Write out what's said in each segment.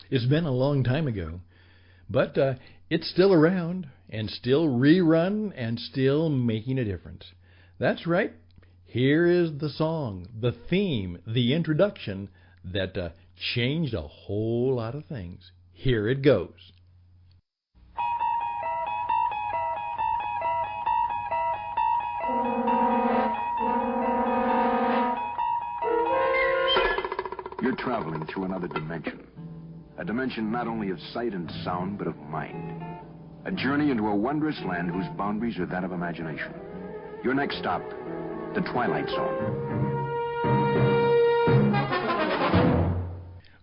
It's been a long time ago, but it's still around and still rerun and still making a difference. That's right. Here is the song, the theme, the introduction that changed a whole lot of things. Here it goes. You're traveling through another dimension. A dimension not only of sight and sound, but of mind. A journey into a wondrous land whose boundaries are that of imagination. Your next stop, the Twilight Zone.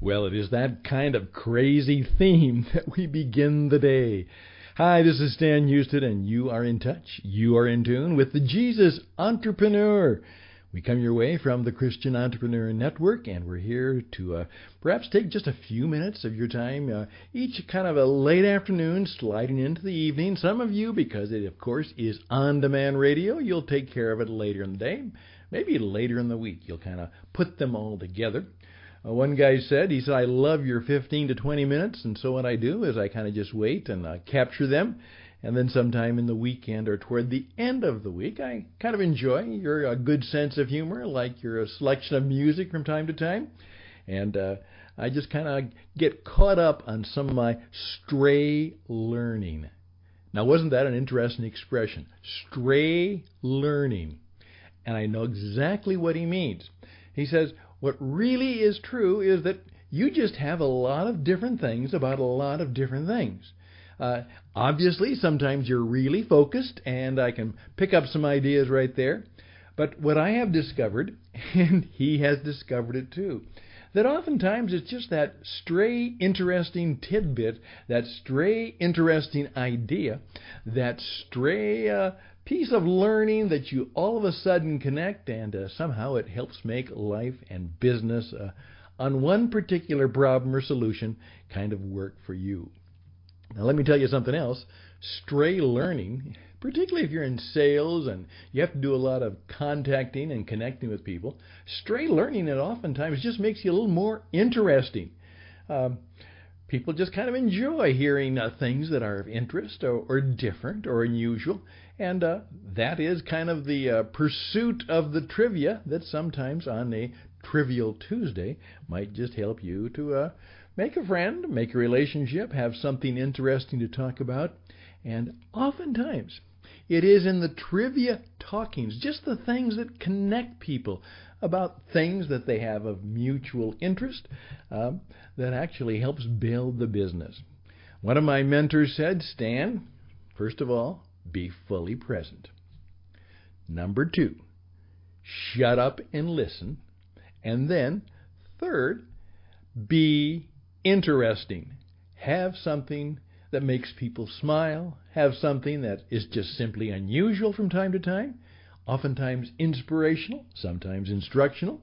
Well, it is that kind of crazy theme that we begin the day. Hi, this is Stan Houston, and you are in touch. You are in tune with the Jesus Entrepreneur. We come your way from the Christian Entrepreneur Network, and we're here to perhaps take just a few minutes of your time, each kind of a late afternoon, sliding into the evening. Some of you, because it, of course, is on-demand radio, you'll take care of it later in the day, maybe later in the week. You'll kind of put them all together. One guy said, I love your 15 to 20 minutes, and so what I do is I kind of just wait and capture them. And then sometime in the weekend or toward the end of the week, I kind of enjoy your good sense of humor, like your selection of music from time to time. And I just kind of get caught up on some of my stray learning. Now, wasn't that an interesting expression? Stray learning. And I know exactly what he means. He says, what really is true is that you just have a lot of different things about a lot of different things. Obviously, sometimes you're really focused, and I can pick up some ideas right there. But what I have discovered, and he has discovered it too, that oftentimes it's just that stray, interesting tidbit, that stray, interesting idea, that stray piece of learning that you all of a sudden connect, and somehow it helps make life and business on one particular problem or solution kind of work for you. Now, let me tell you something else. Stray learning, particularly if you're in sales and you have to do a lot of contacting and connecting with people, stray learning, it oftentimes just makes you a little more interesting. People just kind of enjoy hearing things that are of interest or different or unusual, and that is kind of the pursuit of the trivia that sometimes on a Trivial Tuesday might just help you to make a friend, make a relationship, have something interesting to talk about. And oftentimes, it is in the trivia talkings, just the things that connect people about things that they have of mutual interest, that actually helps build the business. One of my mentors said, Stan, first of all, be fully present. Number 2, shut up and listen. And then, third, be interesting. Have something that makes people smile. Have something that is just simply unusual from time to time. Oftentimes inspirational, sometimes instructional.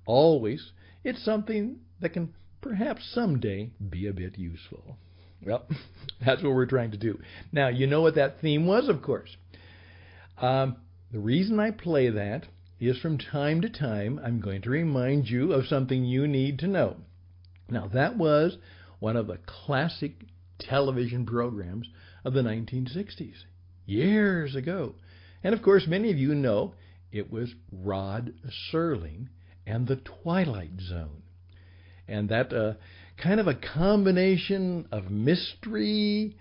Always, it's something that can perhaps someday be a bit useful. Well, that's what we're trying to do. Now, you know what that theme was, of course. The reason I play that is from time to time I'm going to remind you of something you need to know. Now, that was one of the classic television programs of the 1960s, years ago. And, of course, many of you know it was Rod Serling and the Twilight Zone. And that kind of a combination of mystery,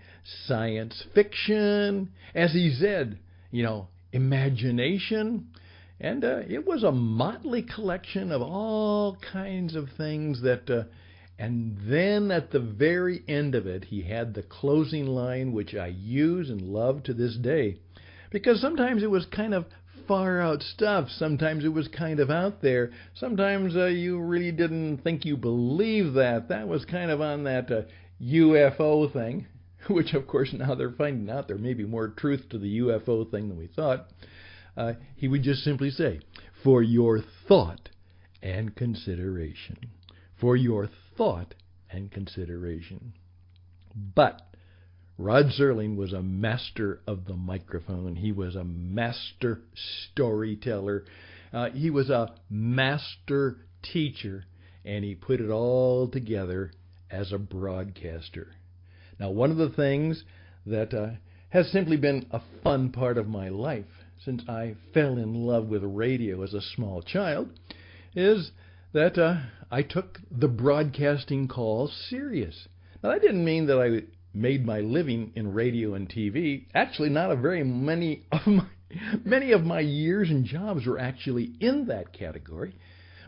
science fiction, as he said, imagination. And it was a motley collection of all kinds of things that, and then at the very end of it, he had the closing line, which I use and love to this day. Because sometimes it was kind of far out stuff. Sometimes it was kind of out there. Sometimes you really didn't think you believed that. That was kind of on that UFO thing, which, of course, now they're finding out there may be more truth to the UFO thing than we thought. He would just simply say, for your thought and consideration. For your thought and consideration. But Rod Serling was a master of the microphone. He was a master storyteller. He was a master teacher, and he put it all together as a broadcaster. Now, one of the things that has simply been a fun part of my life since I fell in love with radio as a small child is that I took the broadcasting calls serious. Now, that didn't mean that I made my living in radio and TV. Actually, not a very many of my years and jobs were actually in that category.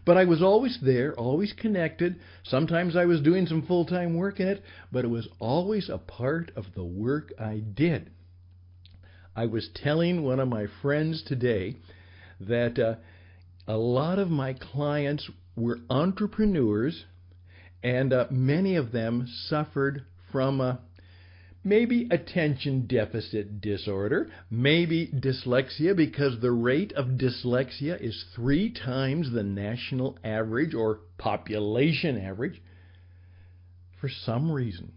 But I was always there, always connected. Sometimes I was doing some full-time work in it, but it was always a part of the work I did. I was telling one of my friends today that a lot of my clients were entrepreneurs, and many of them suffered from maybe attention deficit disorder, maybe dyslexia, because the rate of dyslexia is 3 times the national average or population average for some reason.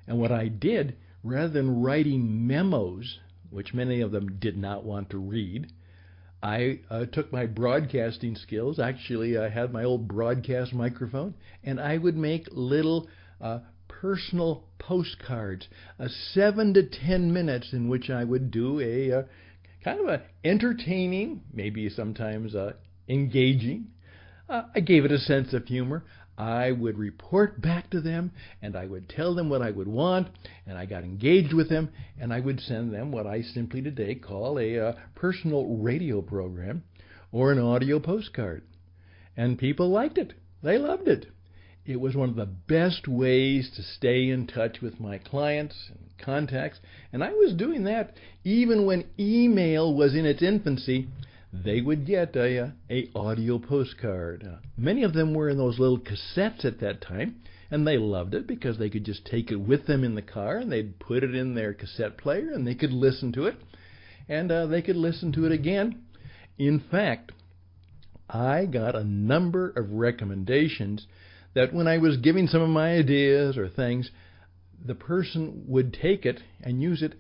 And what I did, rather than writing memos, which many of them did not want to read, I took my broadcasting skills. Actually, I had my old broadcast microphone, and I would make little personal postcards, 7 to 10 minutes, in which I would do a kind of a entertaining, maybe sometimes engaging. I gave it a sense of humor. I would report back to them, and I would tell them what I would want, and I got engaged with them, and I would send them what I simply today call a personal radio program or an audio postcard. And people liked it. They loved it. It was one of the best ways to stay in touch with my clients and contacts, and I was doing that even when email was in its infancy. They would get a audio postcard. Many of them were in those little cassettes at that time, and they loved it because they could just take it with them in the car, and they'd put it in their cassette player, and they could listen to it, and they could listen to it again. In fact, I got a number of recommendations that when I was giving some of my ideas or things, the person would take it and use it,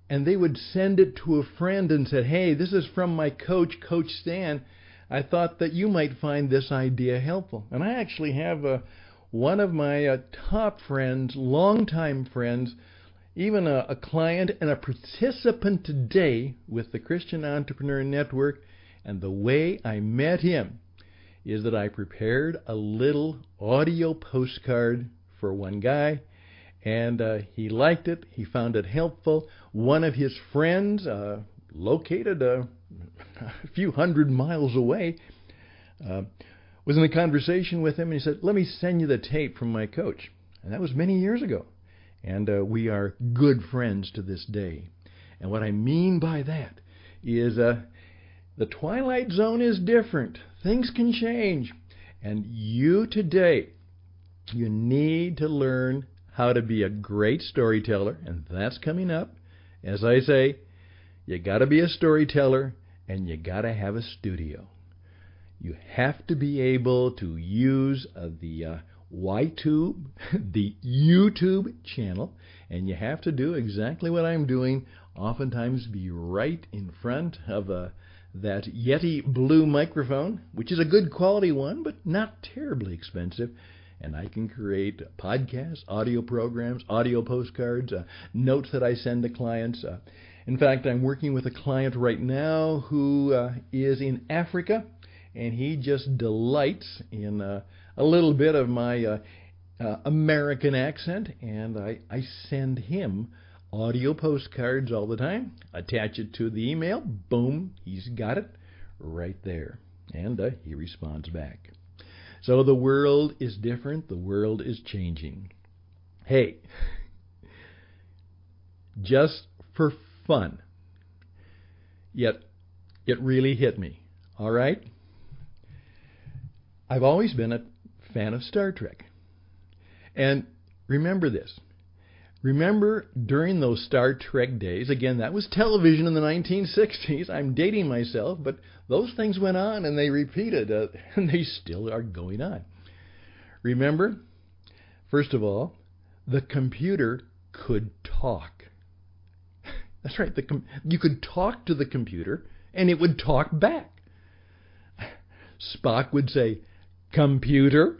and they would send it to a friend and said, "Hey, this is from my coach, Coach Stan. I thought that you might find this idea helpful." And I actually have one of my top friends, longtime friends, even a client and a participant today with the Christian Entrepreneur Network. And the way I met him is that I prepared a little audio postcard for one guy, and he liked it. He found it helpful. One of his friends, located a few hundred miles away, was in a conversation with him, and he said, "Let me send you the tape from my coach." And that was many years ago. And we are good friends to this day. And what I mean by that is the twilight zone is different. Things can change. And you today, you need to learn how to be a great storyteller, and that's coming up. As I say, you got to be a storyteller, and you got to have a studio. You have to be able to use the YTube, the YouTube channel, and you have to do exactly what I'm doing, oftentimes be right in front of that Yeti Blue microphone, which is a good quality one, but not terribly expensive. And I can create podcasts, audio programs, audio postcards, notes that I send to clients. In fact, I'm working with a client right now who is in Africa, and he just delights in a little bit of my American accent, and I send him audio postcards all the time, attach it to the email, boom, he's got it right there, and he responds back. So the world is different, the world is changing. Hey, just for fun, yet it really hit me, all right? I've always been a fan of Star Trek. And remember this. Remember during those Star Trek days, again, that was television in the 1960s. I'm dating myself, but those things went on and they repeated, and they still are going on. Remember, first of all, the computer could talk. That's right, you could talk to the computer and it would talk back. Spock would say, "Computer."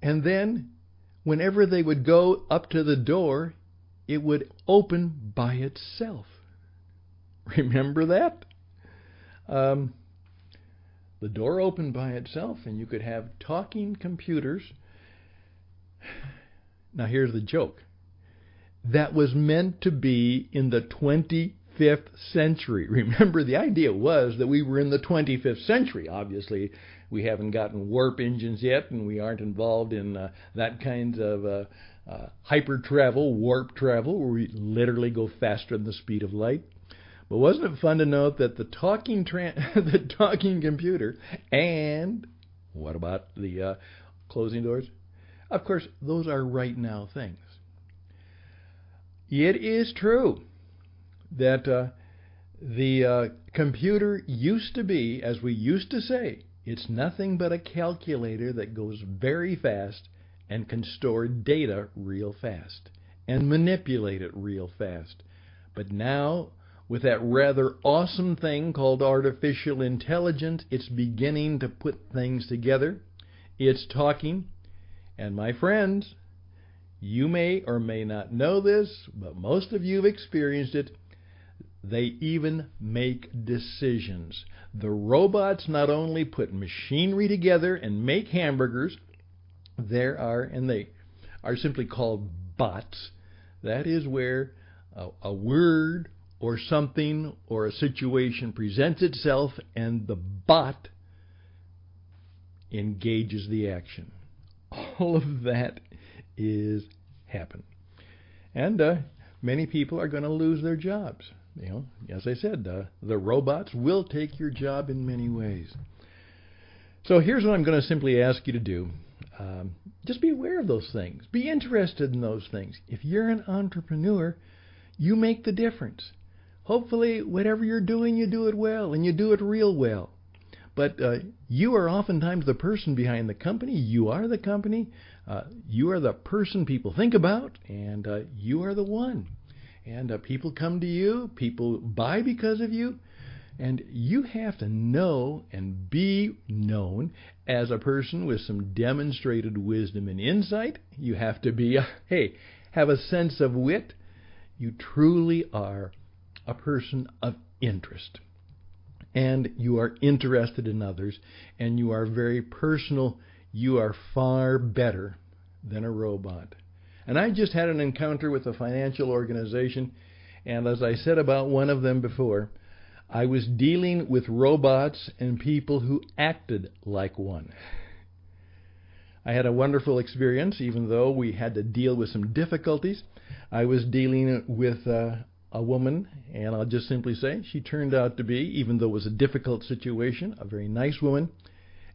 And then whenever they would go up to the door, it would open by itself. Remember that? The door opened by itself, and you could have talking computers. Now here's the joke. That was meant to be in the 25th century. Remember, the idea was that we were in the 25th century. Obviously, we haven't gotten warp engines yet, and we aren't involved in that kind of hyper travel, warp travel, where we literally go faster than the speed of light. But wasn't it fun to note that the talking computer, and what about the closing doors? Of course, those are right now things. It is true that the computer used to be, as we used to say, it's nothing but a calculator that goes very fast and can store data real fast and manipulate it real fast. But now, with that rather awesome thing called artificial intelligence, it's beginning to put things together. It's talking. And my friends, you may or may not know this, but most of you have experienced it. They even make decisions. The robots not only put machinery together and make hamburgers, they are simply called bots. That is where a word or something or a situation presents itself and the bot engages the action. All of that is happening. And many people are going to lose their jobs. As I said, the robots will take your job in many ways. So here's what I'm going to simply ask you to do. Just be aware of those things. Be interested in those things. If you're an entrepreneur, you make the difference. Hopefully, whatever you're doing, you do it well, and you do it real well. But you are oftentimes the person behind the company. You are the company. You are the person people think about, and you are the one. And people come to you. People buy because of you. And you have to know and be known as a person with some demonstrated wisdom and insight. You have to be, have a sense of wit. You truly are a person of interest. And you are interested in others. And you are very personal. You are far better than a robot. And I just had an encounter with a financial organization. And as I said about one of them before, I was dealing with robots and people who acted like one. I had a wonderful experience, even though we had to deal with some difficulties. I was dealing with a woman, and I'll just simply say she turned out to be, even though it was a difficult situation, a very nice woman.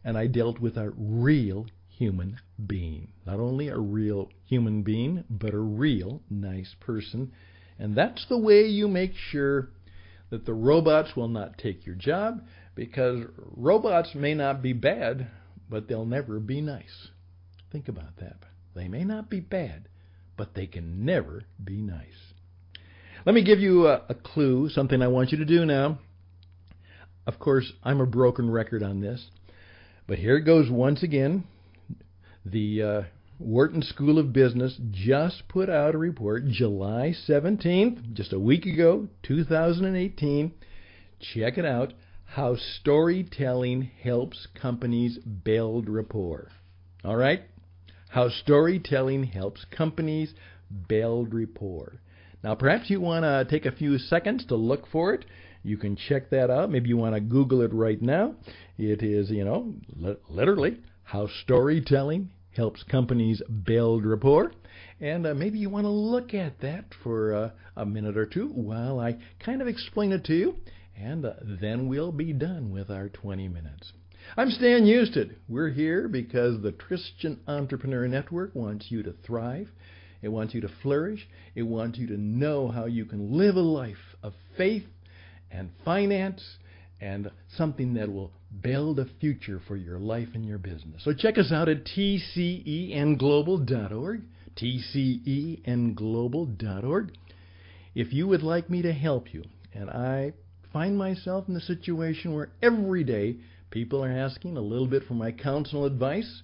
And I dealt with a real human being. Not only a real human being, but a real nice person. And that's the way you make sure that the robots will not take your job, because robots may not be bad, but they'll never be nice. Think about that. They may not be bad, but they can never be nice. Let me give you a clue, something I want you to do now. Of course, I'm a broken record on this, but here it goes once again. The Wharton School of Business just put out a report July 17th, just a week ago, 2018. Check it out. How storytelling helps companies build rapport. All right? How storytelling helps companies build rapport. Now, perhaps you want to take a few seconds to look for it. You can check that out. Maybe you want to Google it right now. It is, literally how storytelling helps companies build rapport. And maybe you want to look at that for a minute or two while I kind of explain it to you. And then we'll be done with our 20 minutes. I'm Stan Houston. We're here because the Christian Entrepreneur Network wants you to thrive. It wants you to flourish. It wants you to know how you can live a life of faith and finance and something that will build a future for your life and your business. So check us out at tcenglobal.org, tcenglobal.org. If you would like me to help you, and I find myself in a situation where every day people are asking a little bit for my counsel and advice.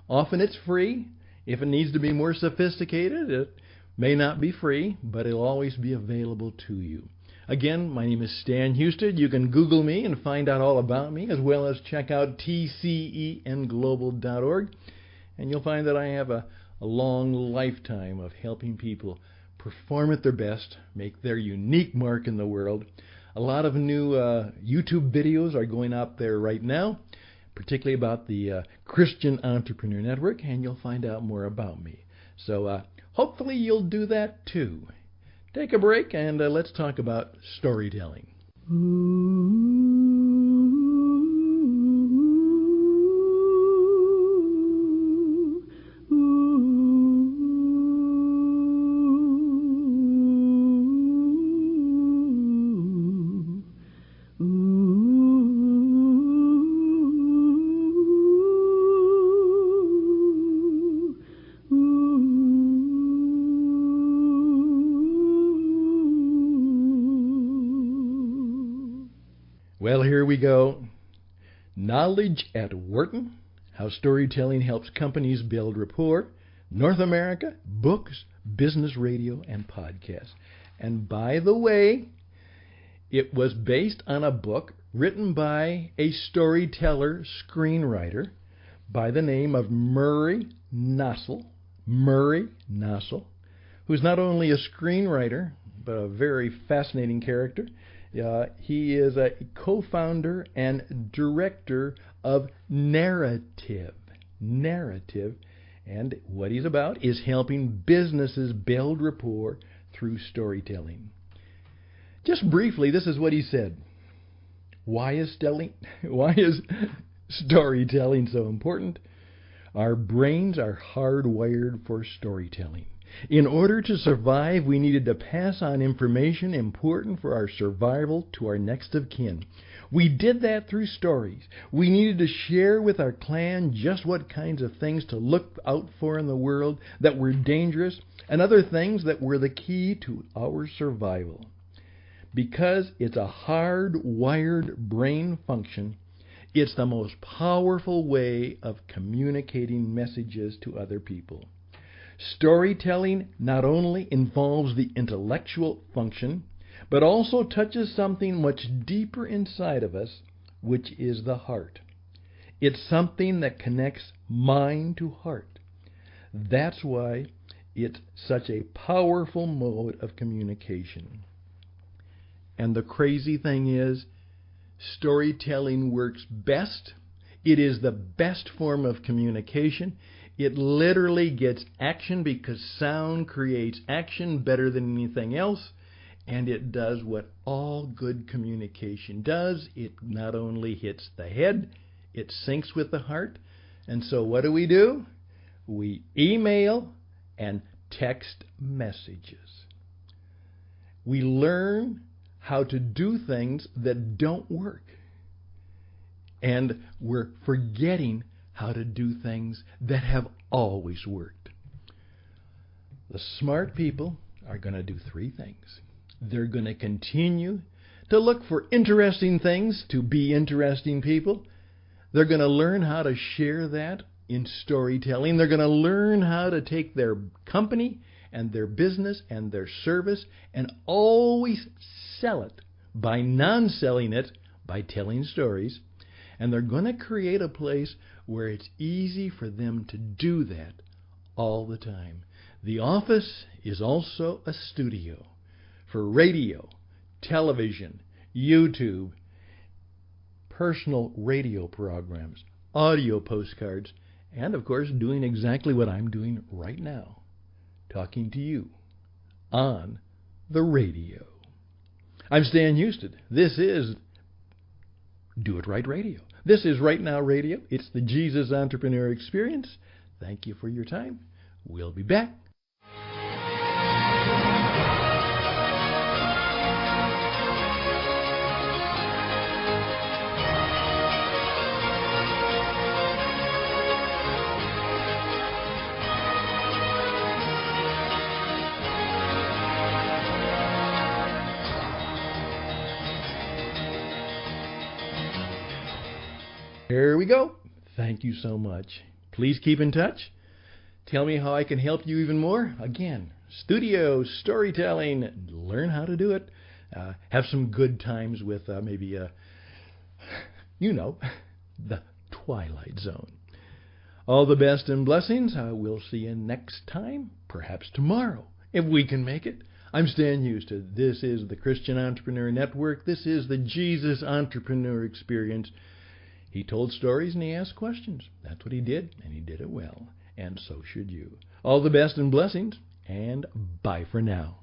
Often it's free, If it needs to be more sophisticated, it may not be free, but it'll always be available to you. Again, my name is Stan Houston. You can Google me and find out all about me, as well as check out tcenglobal.org. And you'll find that I have a long lifetime of helping people perform at their best, make their unique mark in the world. A lot of new YouTube videos are going up there right now, particularly about the Christian Entrepreneur Network, and you'll find out more about me. So hopefully you'll do that too. Take a break and let's talk about storytelling. Well, here we go. Knowledge at Wharton, how storytelling helps companies build rapport. North America, books, business radio, and podcasts. And by the way, it was based on a book written by a storyteller, screenwriter by the name of Murray Nossel, who's not only a screenwriter, but a very fascinating character. He is a co-founder and director of Narrative. And what he's about is helping businesses build rapport through storytelling. Just briefly, this is what he said. Why is storytelling so important? Our brains are hardwired for storytelling. In order to survive, we needed to pass on information important for our survival to our next of kin. We did that through stories. We needed to share with our clan just what kinds of things to look out for in the world that were dangerous and other things that were the key to our survival. Because it's a hardwired brain function, it's the most powerful way of communicating messages to other people. Storytelling not only involves the intellectual function, but also touches something much deeper inside of us, which is the heart. It's something that connects mind to heart. That's why it's such a powerful mode of communication. And the crazy thing is, storytelling works best. It is the best form of communication. It literally gets action because sound creates action better than anything else. And it does what all good communication does. It not only hits the head, it syncs with the heart. And so what do? We email and text messages. We learn how to do things that don't work. And we're forgetting how to do things that have always worked. The smart people are going to do three things. They're going to continue to look for interesting things, to be interesting people. They're going to learn how to share that in storytelling. They're going to learn how to take their company and their business and their service and always sell it by non-selling it by telling stories. And they're going to create a place where it's easy for them to do that all the time. The office is also a studio for radio, television, YouTube, personal radio programs, audio postcards, and of course doing exactly what I'm doing right now, talking to you on the radio. I'm Stan Houston. This is Do It Right Radio. This is Right Now Radio. It's the Jesus Entrepreneur Experience. Thank you for your time. We'll be back. Here we go. Thank you so much. Please keep in touch. Tell me how I can help you even more. Again, studio, storytelling, learn how to do it. Have some good times with maybe, the Twilight Zone. All the best and blessings. We'll see you next time, perhaps tomorrow, if we can make it. I'm Stan Houston. This is the Christian Entrepreneur Network. This is the Jesus Entrepreneur Experience. He told stories and he asked questions. That's what he did, and he did it well. And so should you. All the best and blessings, and bye for now.